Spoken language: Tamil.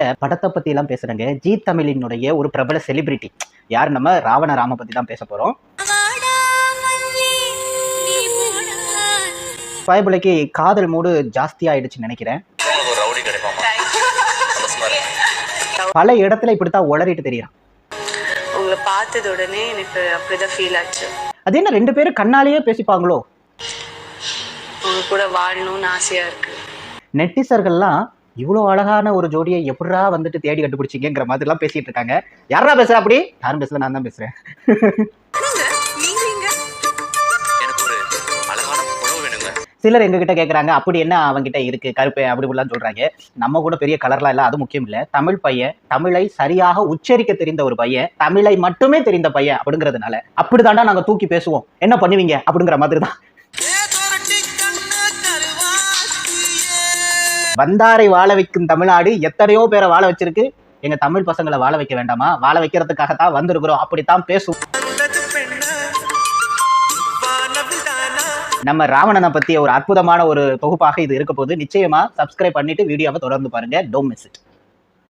படத்தை பத்தி எல்லாம் பேசுறேங்க. ஜீ தமிழினுடைய ஒரு பிரபல செலிபிரிட்டி யார், நம்ம ராவண ராம பத்தி தான் பேச போறோம். பயபுலைக்கு காதல் மூடு ஜாஸ்தி ஆயிடுச்சு நினைக்கிறேன். பல இடத்துல இப்படித்தான் உளறிட்டு தெரியும். உங்களை பார்த்தது உடனே எனக்கு அப்படிதான் ஃபீல் ஆச்சு. அது என்ன ரெண்டு பேரும் கண்ணாலேயே பேசிப்பாங்களோ? உங்க கூட வாழணும்னு ஆசையா இருக்கு. நெட்டிசர்கள்லாம் இவ்வளோ அழகான ஒரு ஜோடியை எப்படா வந்துட்டு தேடி கண்டுபிடிச்சிங்கிற மாதிரி எல்லாம் பேசிட்டு இருக்காங்க. யாரா பேசுற? அப்படி யாரும் பேசல, நான் தான் பேசுறேன். சிலர் எங்ககிட்ட கேட்குறாங்க, அப்படி என்ன அவங்ககிட்ட இருக்கு கருப்பு அப்படி இப்படிலாம் சொல்றாங்க. நம்ம கூட பெரிய கலர்லாம் இல்லை, அது முக்கியம் இல்லை. தமிழ் பையன், தமிழை சரியாக உச்சரிக்க தெரிந்த ஒரு பையன், தமிழை மட்டுமே தெரிந்த பையன் அப்படிங்கிறதுனால அப்படிதாண்டா நாங்க தூக்கி பேசுவோம், என்ன பண்ணுவீங்க அப்படிங்கிற மாதிரி தான். வந்தாரை வாழ வைக்கும் தமிழ்நாடு எத்தனையோ பேரை வாழ வச்சிருக்கு. எங்க தமிழ் பசங்களை வாழ வைக்க வேண்டாமா? வாழ வைக்கிறதுக்காகத்தான் வந்திருக்கிறோம், அப்படித்தான் பேசும். நம்ம ராவணனை பத்திய ஒரு அற்புதமான ஒரு தொகுப்பாக இது இருக்க போது. நிச்சயமா சப்ஸ்கிரைப் பண்ணிட்டு வீடியோவை தொடர்ந்து பாருங்க. Don't miss it.